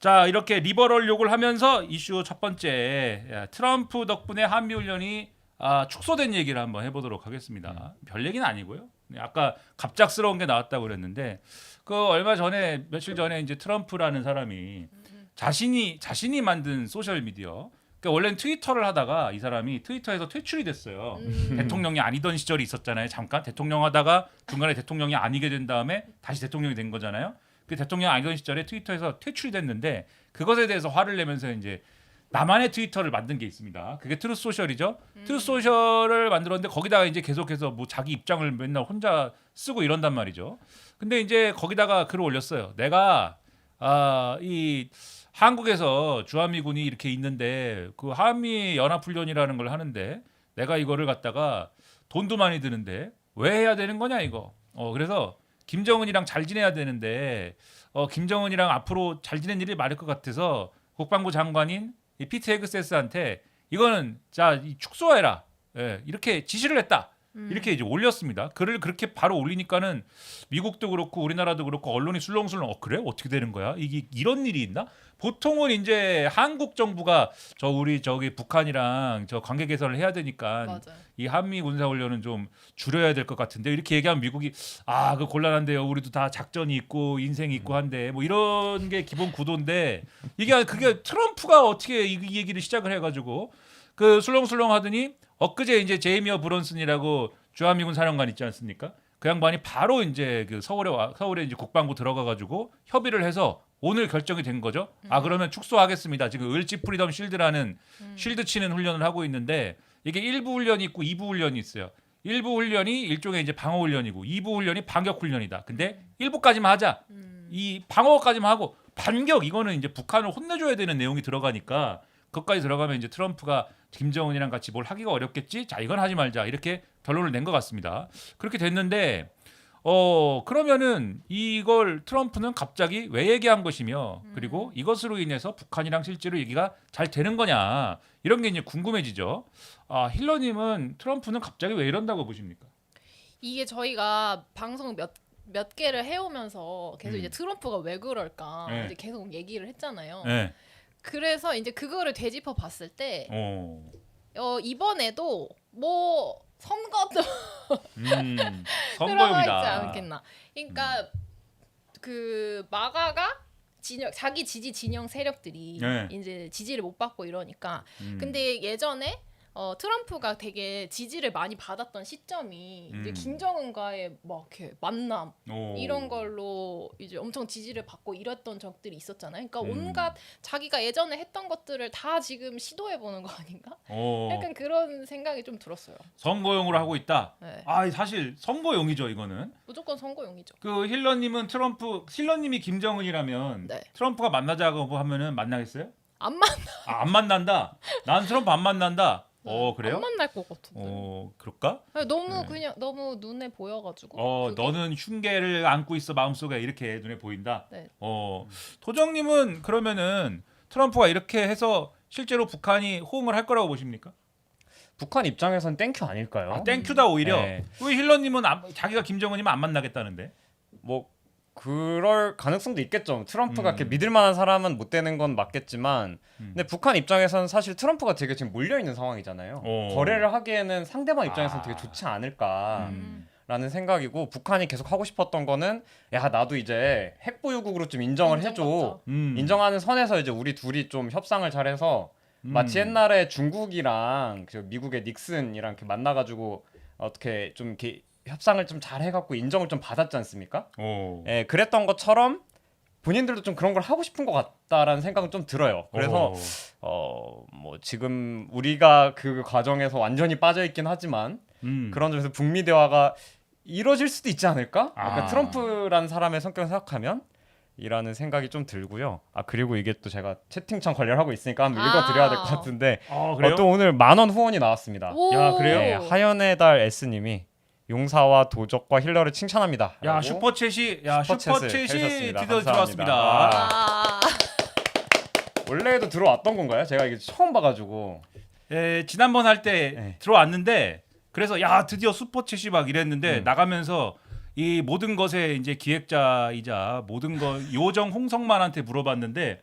자, 이렇게 리버럴 욕을 하면서 이슈 첫 번째, 트럼프 덕분에 한미 훈련이 축소된 얘기를 한번 해보도록 하겠습니다. 별 얘기는 아니고요. 아까 갑작스러운 게 나왔다고 그랬는데 그 얼마 전에 며칠 전에 이제 트럼프라는 사람이 자신이 만든 소셜 미디어, 그러니까 원래는 트위터를 하다가 이 사람이 트위터에서 퇴출이 됐어요. 대통령이 아니던 시절이 있었잖아요. 잠깐 대통령 하다가 중간에 대통령이 아니게 된 다음에 다시 대통령이 된 거잖아요. 그 대통령 아니던 시절에 트위터에서 퇴출이 됐는데 그것에 대해서 화를 내면서 이제 나만의 트위터를 만든 게 있습니다. 그게 트루스 소셜이죠. 트루스 소셜을 만들었는데 거기다가 이제 계속해서 뭐 자기 입장을 맨날 혼자 쓰고 이런단 말이죠. 근데 이제 거기다가 글을 올렸어요. 내가 이 한국에서 주한미군이 이렇게 있는데 그 한미 연합훈련이라는 걸 하는데 내가 이거를 갖다가 돈도 많이 드는데 왜 해야 되는 거냐 이거. 그래서 김정은이랑 잘 지내야 되는데 김정은이랑 앞으로 잘 지낸 일이 많을 것 같아서 국방부 장관인 이 피트 헤그세스한테 이거는 축소해라. 예, 이렇게 지시를 했다. 이렇게 이제 올렸습니다. 글을 그렇게 바로 올리니까는 미국도 그렇고 우리나라도 그렇고 언론이 술렁술렁 그래? 어떻게 되는 거야? 이게 이런 일이 있나? 보통은 이제 한국 정부가 우리 북한이랑 관계 개선을 해야 되니까 맞아요. 이 한미 군사 훈련은 좀 줄여야 될 것 같은데 이렇게 얘기하면 미국이 그 곤란한데요. 우리도 다 작전이 있고 인생이 있고 한데 뭐 이런 게 기본 구도인데 그게 트럼프가 어떻게 이 얘기를 시작을 해가지고 그 술렁술렁 하더니 엊그제 이제 제이미어 브론슨이라고 주한미군 사령관 있지 않습니까? 그 양반이 바로 이제 그 서울에 이제 국방부 들어가가지고 협의를 해서 오늘 결정이 된 거죠. 그러면 축소하겠습니다. 지금 을지 프리덤 쉴드라는 쉴드 치는 훈련을 하고 있는데 이게 1부 훈련이 있고 2부 훈련이 있어요. 1부 훈련이 일종의 이제 방어 훈련이고 2부 훈련이 반격 훈련이다. 근데 1부까지만 하자. 이 방어까지만 하고 반격 이거는 이제 북한을 혼내줘야 되는 내용이 들어가니까 그것까지 들어가면 이제 트럼프가 김정은이랑 같이 뭘 하기가 어렵겠지. 자, 이건 하지 말자. 이렇게 결론을 낸 것 같습니다. 그렇게 됐는데 그러면은 이걸 트럼프는 갑자기 왜 얘기한 것이며 그리고 이것으로 인해서 북한이랑 실제로 얘기가 잘 되는 거냐 이런 게 이제 궁금해지죠. 힐러님은 트럼프는 갑자기 왜 이런다고 보십니까? 이게 저희가 방송 몇 개를 해오면서 계속 이제 트럼프가 왜 그럴까 네. 이제 계속 얘기를 했잖아요. 네. 그래서 이제 그거를 되짚어 봤을 때 이번에도 뭐 선거도 들어가 있지 선거용이다. 않겠나. 그러니까 그 마가가 자기 지지 진영 세력들이 네. 이제 지지를 못 받고 이러니까. 근데 예전에 트럼프가 되게 지지를 많이 받았던 시점이 이제 김정은과의 막 이렇게 만남 이런 걸로 이제 엄청 지지를 받고 이랬던 적들이 있었잖아요. 그러니까 온갖 자기가 예전에 했던 것들을 다 지금 시도해 보는 거 아닌가? 약간 그런 생각이 좀 들었어요. 선거용으로 하고 있다. 네. 사실 선거용이죠 이거는. 무조건 선거용이죠. 그 힐러님이 김정은이라면 네. 트럼프가 만나자고 하면은 만나겠어요? 안 안 만난다. 난 트럼프 안 만난다. 그래요? 안 만날 것 같은데. 그럴까? 아니, 너무 네. 그냥 너무 눈에 보여가지고. 그게? 너는 흉계를 안고 있어 마음속에 이렇게 눈에 보인다. 네. 토정님은 그러면은 트럼프가 이렇게 해서 실제로 북한이 호응을 할 거라고 보십니까? 북한 입장에선 땡큐 아닐까요? 땡큐다 오히려. 네. 왜 힐러님은 자기가 김정은이면 안 만나겠다는데? 뭐 그럴 가능성도 있겠죠. 트럼프가 이렇게 믿을 만한 사람은 못 되는 건 맞겠지만 근데 북한 입장에서는 사실 트럼프가 되게 지금 몰려 있는 상황이잖아요. 거래를 하기에는 상대방 입장에서는 되게 좋지 않을까라는 생각이고 북한이 계속 하고 싶었던 거는 야 나도 이제 핵 보유국으로 좀 인정을 해줘. 인정하는 선에서 이제 우리 둘이 좀 협상을 잘해서 마치 옛날에 중국이랑 미국의 닉슨이랑 이렇게 만나가지고 어떻게 좀 이렇게 협상을 좀 잘 해갖고 인정을 좀 받았지 않습니까? 예, 그랬던 것처럼 본인들도 좀 그런 걸 하고 싶은 것 같다라는 생각은 좀 들어요. 그래서 뭐 지금 우리가 그 과정에서 완전히 빠져 있긴 하지만 그런 점에서 북미 대화가 이루어질 수도 있지 않을까? 약간 트럼프라는 사람의 성격을 생각하면 이라는 생각이 좀 들고요. 그리고 이게 또 제가 채팅창 관리를 하고 있으니까 한번 읽어드려야 될 것 같은데 그래요? 또 오늘 10,000원 후원이 나왔습니다. 야, 그래요? 네, 하연의 달 S님이 용사와 도적과 힐러를 칭찬합니다. 야, 슈퍼챗이 해주셨습니다. 드디어 감사합니다. 들어왔습니다. 원래도 들어왔던 건가요? 제가 이게 처음 봐가지고. 지난번 할 때 네. 들어왔는데 그래서 야 드디어 슈퍼챗이 막 이랬는데 나가면서 이 모든 것의 이제 기획자이자 모든 거 요정 홍성만한테 물어봤는데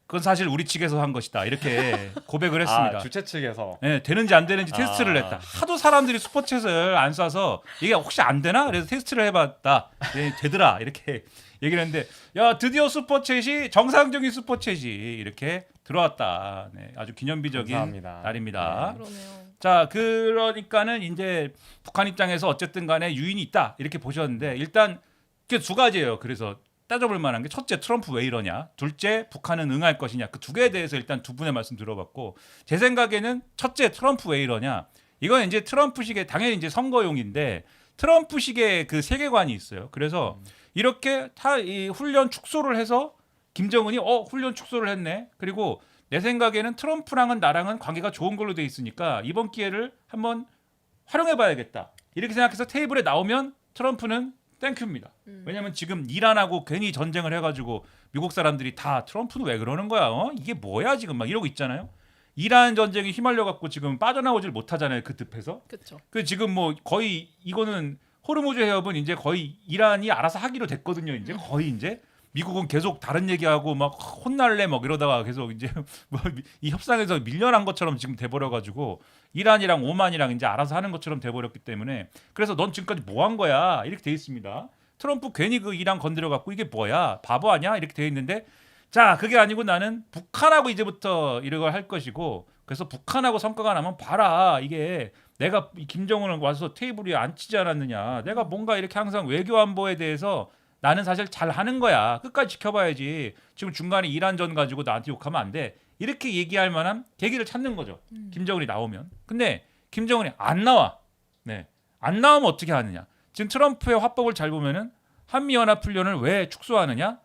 그건 사실 우리 측에서 한 것이다. 이렇게 고백을 했습니다. 주최 측에서. 네, 되는지 안 되는지 테스트를 했다. 하도 사람들이 슈퍼챗을 안 쏴서 이게 혹시 안 되나? 그래서 테스트를 해봤다. 네, 되더라. 이렇게 얘기를 했는데 야 드디어 슈퍼챗이 정상적인 슈퍼챗이 이렇게 들어왔다. 네, 아주 기념비적인 감사합니다. 날입니다. 그러네요. 자 그러니까는 이제 북한 입장에서 어쨌든 간에 유인이 있다 이렇게 보셨는데 일단 그 두 가지예요. 그래서 따져볼 만한 게 첫째 트럼프 왜 이러냐, 둘째 북한은 응할 것이냐, 그 두 개에 대해서 일단 두 분의 말씀 들어봤고 제 생각에는 첫째 트럼프 왜 이러냐 이건 이제 트럼프식의 당연히 이제 선거용인데 트럼프식의 그 세계관이 있어요. 그래서 이렇게 이 훈련 축소를 해서 김정은이 훈련 축소를 했네. 그리고 내 생각에는 트럼프랑은 나랑은 관계가 좋은 걸로 돼 있으니까 이번 기회를 한번 활용해봐야겠다. 이렇게 생각해서 테이블에 나오면 트럼프는 땡큐입니다. 왜냐면 지금 이란하고 괜히 전쟁을 해가지고 미국 사람들이 다 트럼프는 왜 그러는 거야? 이게 뭐야 지금 막 이러고 있잖아요. 이란 전쟁에 휘말려갖고 지금 빠져나오질 못하잖아요. 그 늪에서. 그렇죠. 그 지금 뭐 거의 이거는 호르무즈 해협은 이제 거의 이란이 알아서 하기로 됐거든요. 이제 거의 이제 미국은 계속 다른 얘기하고 막 혼날래 막 이러다가 계속 이제 뭐 이 협상에서 밀려난 것처럼 지금 돼버려가지고 이란이랑 오만이랑 이제 알아서 하는 것처럼 돼버렸기 때문에 그래서 넌 지금까지 뭐 한 거야 이렇게 돼 있습니다. 트럼프 괜히 그 이란 건드려갖고 이게 뭐야 바보 아니야 이렇게 돼 있는데 자 그게 아니고 나는 북한하고 이제부터 이걸 할 것이고 그래서 북한하고 성과가 나면 봐라 이게 내가 김정은을 와서 테이블 위에 앉히지 않았느냐 내가 뭔가 이렇게 항상 외교 안보에 대해서 나는 사실 잘 하는 거야. 끝까지 지켜봐야지. 지금 중간에 이란전 가지고 나한테 욕하면 안 돼. 이렇게 얘기할 만한 계기를 찾는 거죠. 김정은이 나오면. 근데 김정은이 안 나와. 네. 안 나오면 어떻게 하느냐. 지금 트럼프의 화법을 잘 보면은 한미연합훈련을 왜 축소하느냐.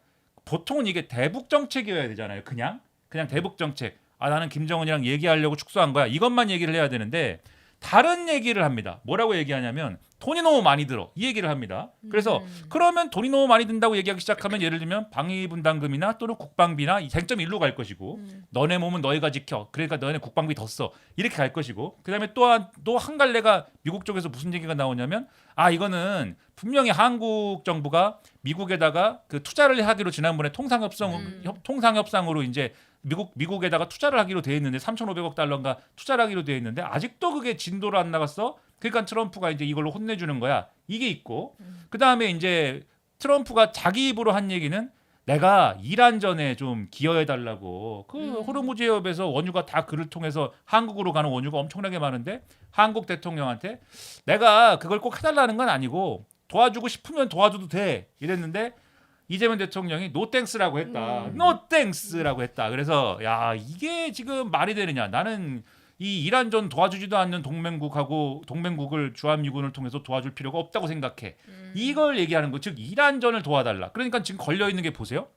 보통은 이게 대북 정책이어야 되잖아요. 그냥 대북 정책. 나는 김정은이랑 얘기하려고 축소한 거야. 이것만 얘기를 해야 되는데 다른 얘기를 합니다. 뭐라고 얘기하냐면 돈이 너무 많이 들어. 이 얘기를 합니다. 그래서 그러면 돈이 너무 많이 든다고 얘기하기 시작하면 예를 들면 방위분담금이나 또는 국방비나 이 쟁점이 일로 갈 것이고 너네 몸은 너희가 지켜. 그러니까 너네 국방비 더 써. 이렇게 갈 것이고 그다음에 또 한 갈래가 미국 쪽에서 무슨 얘기가 나오냐면 이거는 분명히 한국 정부가 미국에다가 그 투자를 하기로 지난번에 통상협상으로 이제 미국에다가 투자를 하기로 돼 있는데 3,500억 달러인가 투자를 하기로 돼 있는데 아직도 그게 진도로 안 나갔어. 그러니까 트럼프가 이제 이걸로 혼내주는 거야. 이게 있고 그 다음에 이제 트럼프가 자기 입으로 한 얘기는 내가 이란전에 좀 기여해달라고 그 호르무즈 해협에서 원유가 다 그를 통해서 한국으로 가는 원유가 엄청나게 많은데 한국 대통령한테 내가 그걸 꼭 해달라는 건 아니고 도와주고 싶으면 도와줘도 돼 이랬는데 이재명 대통령이 노땡스라고 했다. 노땡스라고 했다. 그래서 야 이게 지금 말이 되느냐. 나는 이 이란전 도와주지도 않는 동맹국을 주한미군을 통해서 도와줄 필요가 없다고 생각해. 이걸 얘기하는 거. 즉 이란전을 도와달라. 그러니까 지금 걸려있는 게 보세요.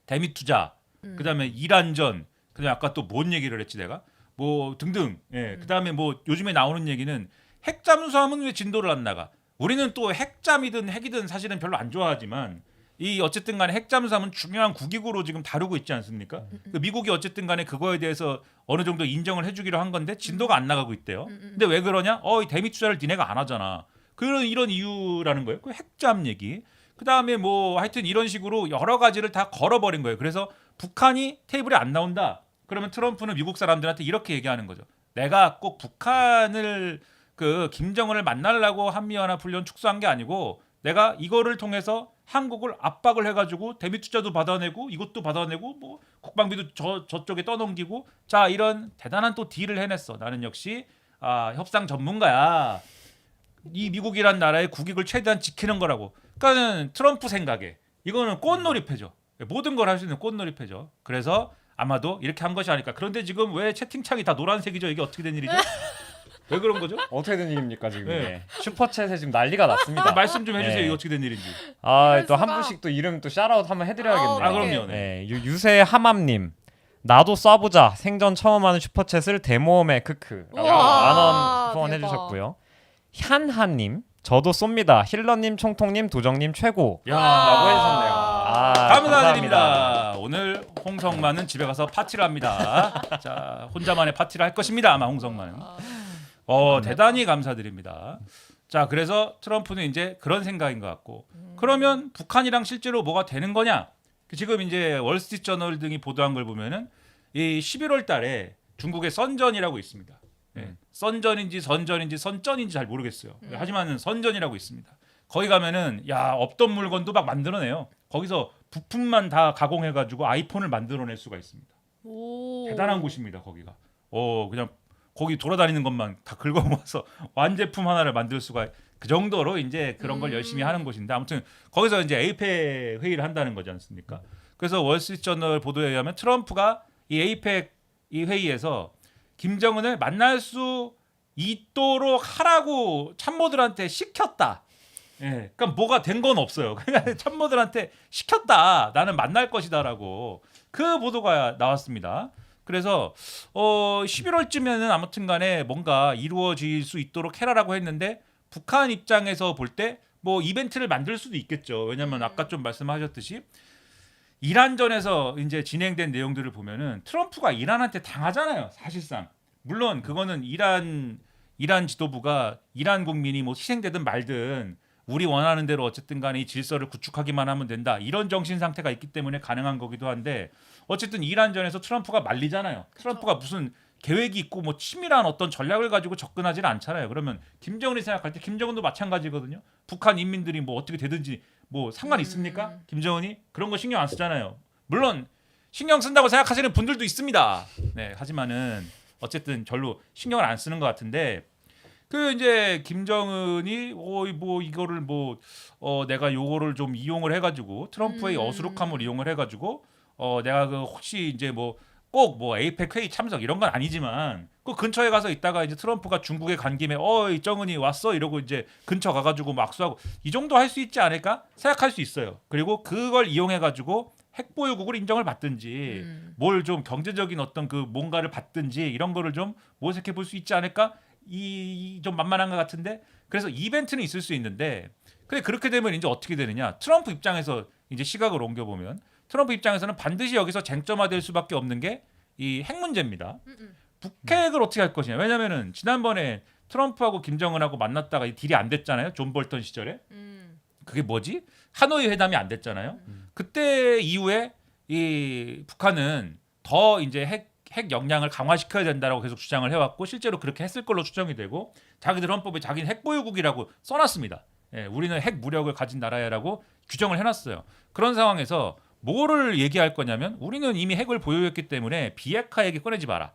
대미 투자, 그다음에 이란전, 그다음에 아까 또 뭔 얘기를 했지 내가? 뭐 등등. 예. 그다음에 뭐 요즘에 나오는 얘기는 핵 잠수함은 왜 진도를 안 나가? 우리는 또 핵잠이든 핵이든 사실은 별로 안 좋아하지만 이 어쨌든 간에 핵잠수함은 중요한 국익으로 지금 다루고 있지 않습니까? 그 미국이 어쨌든 간에 그거에 대해서 어느 정도 인정을 해주기로 한 건데 진도가 안 나가고 있대요. 근데 왜 그러냐? 이 대미 투자를 니네가 안 하잖아. 이런 이유라는 거예요. 그 핵잠 얘기. 그다음에 뭐 하여튼 이런 식으로 여러 가지를 다 걸어버린 거예요. 그래서 북한이 테이블에 안 나온다. 그러면 트럼프는 미국 사람들한테 이렇게 얘기하는 거죠. 내가 꼭 북한을 그 김정은을 만나려고 한미연합훈련 축소한 게 아니고 내가 이거를 통해서 한국을 압박을 해가지고 대미 투자도 받아내고 이것도 받아내고 뭐 국방비도 저쪽에 떠넘기고 자 이런 대단한 또 딜을 해냈어. 나는 역시 협상 전문가야. 이 미국이란 나라의 국익을 최대한 지키는 거라고. 그러니까는 트럼프 생각에 이거는 꽃놀이패죠. 모든 걸 할 수 있는 꽃놀이패죠. 그래서 아마도 이렇게 한 것이 아닐까. 그런데 지금 왜 채팅창이 다 노란색이죠? 이게 어떻게 된 일이죠? 왜 그런 거죠? 어떻게 된 일입니까 지금? 네. 슈퍼챗에 지금 난리가 났습니다. 말씀 좀 해주세요. 네. 이거 어떻게 된 일인지. 또 한 분씩 또 이름 또 샤라웃 한번 해드려야겠네요. 그럼요. 네. 유세 하맘님. 나도 쏴보자. 생전 처음 하는 슈퍼챗을 대모험에 크크라고 만원 후원해 주셨고요. 현하님. 저도 쏩니다. 힐러님, 총통님, 도정님 최고. 라고 해주셨네요. 감사드립니다. 오늘 홍성만은 집에 가서 파티를 합니다. 자, 혼자만의 파티를 할 것입니다. 아마 홍성만은. 대단히 감사드립니다. 자, 그래서 트럼프는 이제 그런 생각인 것 같고, 그러면 북한이랑 실제로 뭐가 되는 거냐? 지금 이제 월스트리트저널 등이 보도한 걸 보면은 이 11월 달에 중국의 선전이라고 있습니다. 네. 선전인지 선전인지 선전인지 잘 모르겠어요. 하지만은 선전이라고 있습니다. 거기 가면은 야 없던 물건도 막 만들어내요. 거기서 부품만 다 가공해가지고 아이폰을 만들어낼 수가 있습니다. 오. 대단한 곳입니다. 거기가. 그냥 거기 돌아다니는 것만 다 긁어 모아서 완제품 하나를 만들 수가 그 정도로 이제 그런 걸 열심히 하는 곳인데 아무튼 거기서 이제 에이펙 회의를 한다는 거지 않습니까? 그래서 월스트리트저널 보도에 의하면 트럼프가 이 에이펙 이 회의에서 김정은을 만날 수 있도록 하라고 참모들한테 시켰다. 예, 그러니까 뭐가 된 건 없어요. 그냥 참모들한테 시켰다. 나는 만날 것이다라고 그 보도가 나왔습니다. 그래서 11월쯤에는 아무튼간에 뭔가 이루어질 수 있도록 해라라고 했는데 북한 입장에서 볼 때 뭐 이벤트를 만들 수도 있겠죠. 왜냐하면 아까 좀 말씀하셨듯이 이란전에서 이제 진행된 내용들을 보면은 트럼프가 이란한테 당하잖아요. 사실상 물론 그거는 이란 지도부가 이란 국민이 뭐 희생되든 말든 우리 원하는 대로 어쨌든 간에 이 질서를 구축하기만 하면 된다. 이런 정신 상태가 있기 때문에 가능한 거기도 한데 어쨌든 이란전에서 트럼프가 말리잖아요. 트럼프가 무슨 계획이 있고 뭐 치밀한 어떤 전략을 가지고 접근하지는 않잖아요. 그러면 김정은이 생각할 때 김정은도 마찬가지거든요. 북한 인민들이 뭐 어떻게 되든지 뭐 상관 있습니까? 김정은이 그런 거 신경 안 쓰잖아요. 물론 신경 쓴다고 생각하시는 분들도 있습니다. 네, 하지만은 어쨌든 별로 신경을 안 쓰는 것 같은데 그 이제 김정은이 뭐 이거를 내가 요거를 좀 이용을 해가지고 트럼프의 어수룩함을 이용을 해가지고 내가 그 혹시 이제 꼭 에이펙 회의 참석 이런 건 아니지만 그 근처에 가서 있다가 이제 트럼프가 중국에 간 김에 이 정은이 왔어 이러고 이제 근처 가가지고 막 악수하고 이 정도 할 수 있지 않을까 생각할 수 있어요. 그리고 그걸 이용해가지고 핵보유국을 인정을 받든지 뭘 좀 경제적인 어떤 그 뭔가를 받든지 이런 거를 좀 모색해 볼 수 있지 않을까 이 좀 만만한 것 같은데 그래서 이벤트는 있을 수 있는데 근데 그렇게 되면 이제 어떻게 되느냐 트럼프 입장에서 이제 시각을 옮겨보면 트럼프 입장에서는 반드시 여기서 쟁점화될 수밖에 없는 게 이 핵 문제입니다. 북핵을 어떻게 할 것이냐. 왜냐면은 지난번에 트럼프하고 김정은하고 만났다가 이 딜이 안 됐잖아요. 존 볼턴 시절에. 그게 뭐지? 하노이 회담이 안 됐잖아요. 그때 이후에 이 북한은 더 이제 핵 역량을 강화시켜야 된다라고 계속 주장을 해왔고 실제로 그렇게 했을 걸로 추정이 되고 자기들 헌법에 자기는 핵보유국이라고 써놨습니다. 예, 우리는 핵 무력을 가진 나라야라고 규정을 해놨어요. 그런 상황에서 뭐를 얘기할 거냐면 우리는 이미 핵을 보유했기 때문에 비핵화 얘기 꺼내지 마라.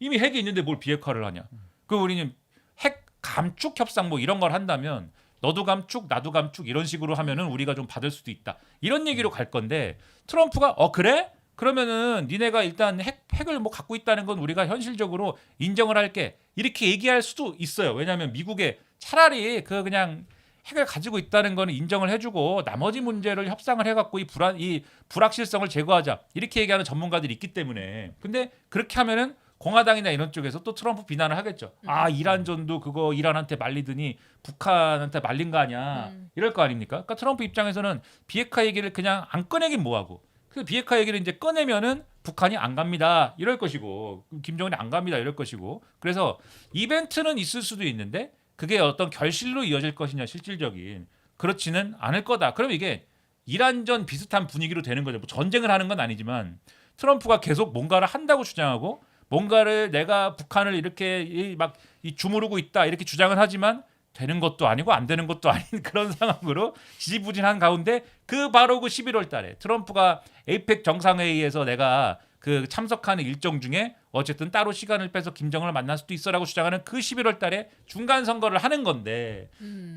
이미 핵이 있는데 뭘 비핵화를 하냐. 그 우리는 핵 감축 협상 뭐 이런 걸 한다면 너도 감축 나도 감축 이런 식으로 하면은 우리가 좀 받을 수도 있다. 이런 얘기로 갈 건데 트럼프가 그래? 그러면은 니네가 일단 핵을 뭐 갖고 있다는 건 우리가 현실적으로 인정을 할게. 이렇게 얘기할 수도 있어요. 왜냐하면 미국에 차라리 그냥 핵을 가지고 있다는 거는 인정을 해주고 나머지 문제를 협상을 해갖고 이 불확실성을 제거하자 이렇게 얘기하는 전문가들이 있기 때문에 근데 그렇게 하면은 공화당이나 이런 쪽에서 또 트럼프 비난을 하겠죠. 이란전도 그거 이란한테 말리더니 북한한테 말린 거 아니야 이럴 거 아닙니까? 그러니까 트럼프 입장에서는 비핵화 얘기를 그냥 안 꺼내긴 뭐하고 그 비핵화 얘기를 이제 꺼내면은 북한이 안 갑니다 이럴 것이고 김정은이 안 갑니다 이럴 것이고 그래서 이벤트는 있을 수도 있는데 그게 어떤 결실로 이어질 것이냐 실질적인 그렇지는 않을 거다. 그럼 이게 이란전 비슷한 분위기로 되는 거죠. 뭐 전쟁을 하는 건 아니지만 트럼프가 계속 뭔가를 한다고 주장하고 뭔가를 내가 북한을 이렇게 막 주무르고 있다 이렇게 주장을 하지만 되는 것도 아니고 안 되는 것도 아닌 그런 상황으로 지지부진한 가운데 바로 그 11월 달에 트럼프가 에이펙 정상회의에서 내가 그 참석하는 일정 중에 어쨌든 따로 시간을 빼서 김정은을 만날 수도 있어라고 주장하는 그 11월 달에 중간 선거를 하는 건데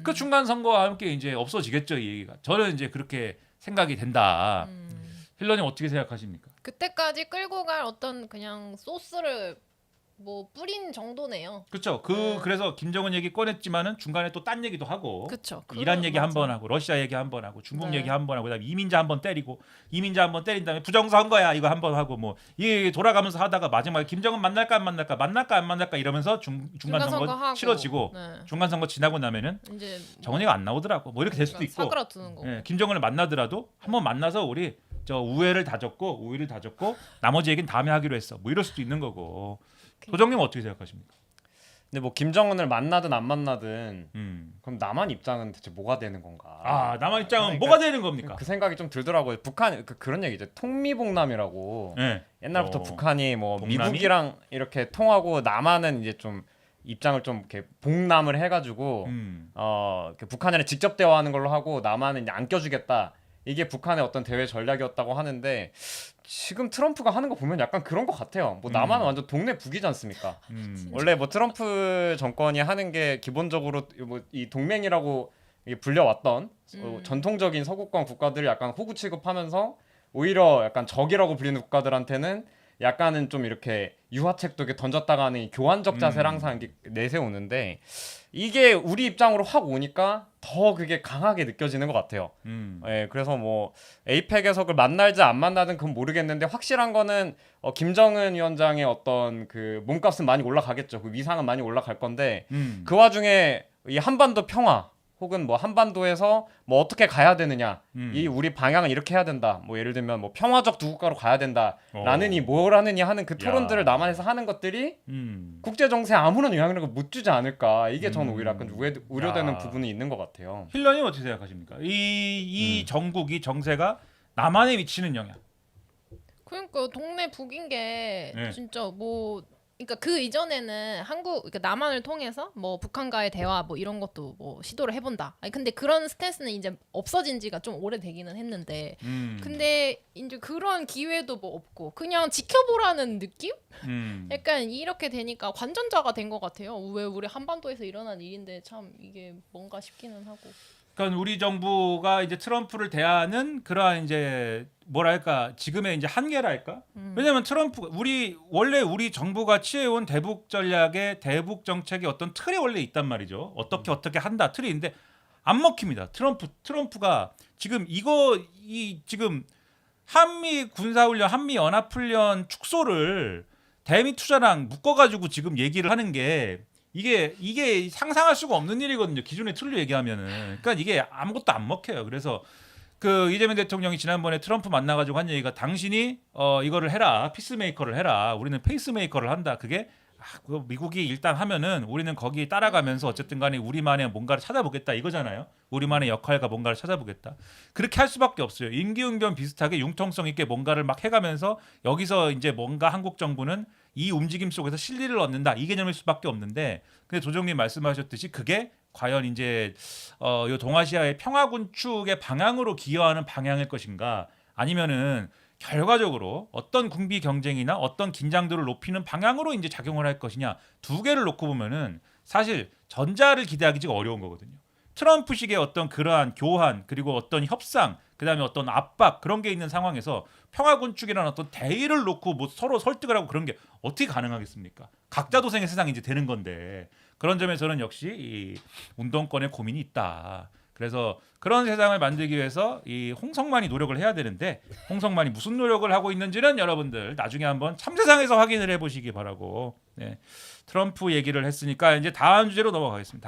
그 중간 선거와 함께 이제 없어지겠죠, 이 얘기가. 저는 이제 그렇게 생각이 된다. 힐러님 어떻게 생각하십니까? 그때까지 끌고 갈 어떤 그냥 소스를 뿌린 정도네요. 그렇죠. 그래서 김정은 얘기 꺼냈지만은 중간에 또 딴 얘기도 하고, 그쵸. 이란 얘기 한 번 하고, 러시아 얘기 한 번 하고, 중국 얘기 한 번 하고, 그다음에 이민자 한 번 때리고, 이민자 한 번 때린 다음에 부정선거야 이거 한 번 하고 이 돌아가면서 하다가 마지막에 김정은 만날까 안 만날까 이러면서 중간 선거 치러지고 중간 선거 지나고 나면은 이제 정은이가 안 나오더라고. 뭐 이렇게 될 수도 있고. 사그라드는 거고. 예, 김정은을 만나더라도 한번 만나서 우리 우위를 다졌고 나머지 얘기는 다음에 하기로 했어. 뭐 이럴 수도 있는 거고. 도정님 어떻게 생각하십니까? 근데 뭐 김정은을 만나든 안 만나든 음. 그럼 남한 입장은 대체 뭐가 되는 건가? 아 남한 입장은 그러니까 뭐가 되는 겁니까? 그 생각이 좀 들더라고요. 북한 그런 얘기죠. 통미봉남이라고. 네. 옛날부터 북한이 뭐 동남이? 미국이랑 이렇게 통하고 남한은 이제 좀 입장을 좀 이렇게 봉남을 해가지고 그 북한이랑 직접 대화하는 걸로 하고 남한은 이제 안 껴주겠다. 이게 북한의 어떤 대외 전략이었다고 하는데 지금 트럼프가 하는 거 보면 약간 그런 것 같아요. 뭐 남한은 완전 동네 북이지 않습니까? 원래 뭐 트럼프 정권이 하는 게 기본적으로 뭐 이 동맹이라고 이게 불려왔던 전통적인 서구권 국가들을 약간 호구 취급하면서 오히려 약간 적이라고 불리는 국가들한테는 약간은 좀 이렇게 유화책도 이렇게 던졌다가 하는 이 교환적 자세를 항상 이렇게 내세우는데 이게 우리 입장으로 확 오니까 더 그게 강하게 느껴지는 것 같아요. 예, 그래서 뭐 에이펙에서 그걸 만날지 안 만나든 그건 모르겠는데 확실한 거는 김정은 위원장의 어떤 그 몸값은 많이 올라가겠죠. 그 위상은 많이 올라갈 건데 그 와중에 이 한반도 평화 혹은 뭐 한반도에서 뭐 어떻게 가야 되느냐 이 우리 방향은 이렇게 해야 된다 뭐 예를 들면 뭐 평화적 두 국가로 가야 된다라는 이 뭘 하느냐 하는 그 토론들을 남한에서 하는 것들이 국제 정세에 아무런 영향력을 못 주지 않을까 이게 저는 오히려 약간 우려되는 부분이 있는 것 같아요. 힐러님 어떻게 생각하십니까? 이 정국이 정세가 남한에 미치는 영향. 그러니까 동네 북인 게 네. 진짜 뭐 그러니까 그 이전에는 그러니까 남한을 통해서 뭐 북한과의 대화 뭐 이런 것도 뭐 시도를 해본다. 아니 근데 그런 스탠스는 이제 없어진 지가 좀 오래되기는 했는데, 근데 이제 그런 기회도 뭐 없고 그냥 지켜보라는 느낌? 약간 이렇게 되니까 관전자가 된 것 같아요. 왜 우리 한반도에서 일어난 일인데 참 이게 뭔가 싶기는 하고. 그러니까 우리 정부가 이제 트럼프를 대하는 그러한 이제 뭐랄까 지금의 이제 한계랄까? 왜냐하면 트럼프 원래 우리 정부가 취해온 대북 전략의 대북 정책의 어떤 틀이 원래 있단 말이죠. 어떻게 한다 틀이 있는데 안 먹힙니다. 트럼프가 지금 지금 한미 군사훈련, 한미 연합훈련 축소를 대미 투자랑 묶어가지고 지금 얘기를 하는 게 이게 상상할 수가 없는 일이거든요. 기존의 틀로 얘기하면은. 그러니까 이게 아무것도 안 먹혀요. 그래서 그 이재명 대통령이 지난번에 트럼프 만나가지고 한 얘기가 당신이 이거를 해라, 피스메이커를 해라. 우리는 페이스메이커를 한다. 그게 미국이 일단 하면은 우리는 거기 따라가면서 어쨌든간에 우리만의 뭔가를 찾아보겠다 이거잖아요. 우리만의 역할과 뭔가를 찾아보겠다. 그렇게 할 수밖에 없어요. 임기응변 비슷하게 융통성 있게 뭔가를 막 해가면서 여기서 이제 뭔가 한국 정부는 이 움직임 속에서 실리를 얻는다 이 개념일 수밖에 없는데, 근데 조정님 말씀하셨듯이 그게 과연 이제 요 동아시아의 평화 군축의 방향으로 기여하는 방향일 것인가, 아니면은 결과적으로 어떤 군비 경쟁이나 어떤 긴장도를 높이는 방향으로 이제 작용을 할 것이냐, 두 개를 놓고 보면은 사실 전자를 기대하기가 어려운 거거든요. 트럼프식의 어떤 그러한 교환 그리고 어떤 협상 그다음에 어떤 압박 그런 게 있는 상황에서 평화 군축이라는 어떤 대의를 놓고 뭐 서로 설득을 하고 그런 게 어떻게 가능하겠습니까? 각자 도생의 세상이 이제 되는 건데, 그런 점에서는 역시 이 운동권의 고민이 있다. 그래서 그런 세상을 만들기 위해서 이 홍성만이 노력을 해야 되는데 홍성만이 무슨 노력을 하고 있는지는 여러분들 나중에 한번 참세상에서 확인을 해보시기 바라고, 네. 트럼프 얘기를 했으니까 이제 다음 주제로 넘어가겠습니다.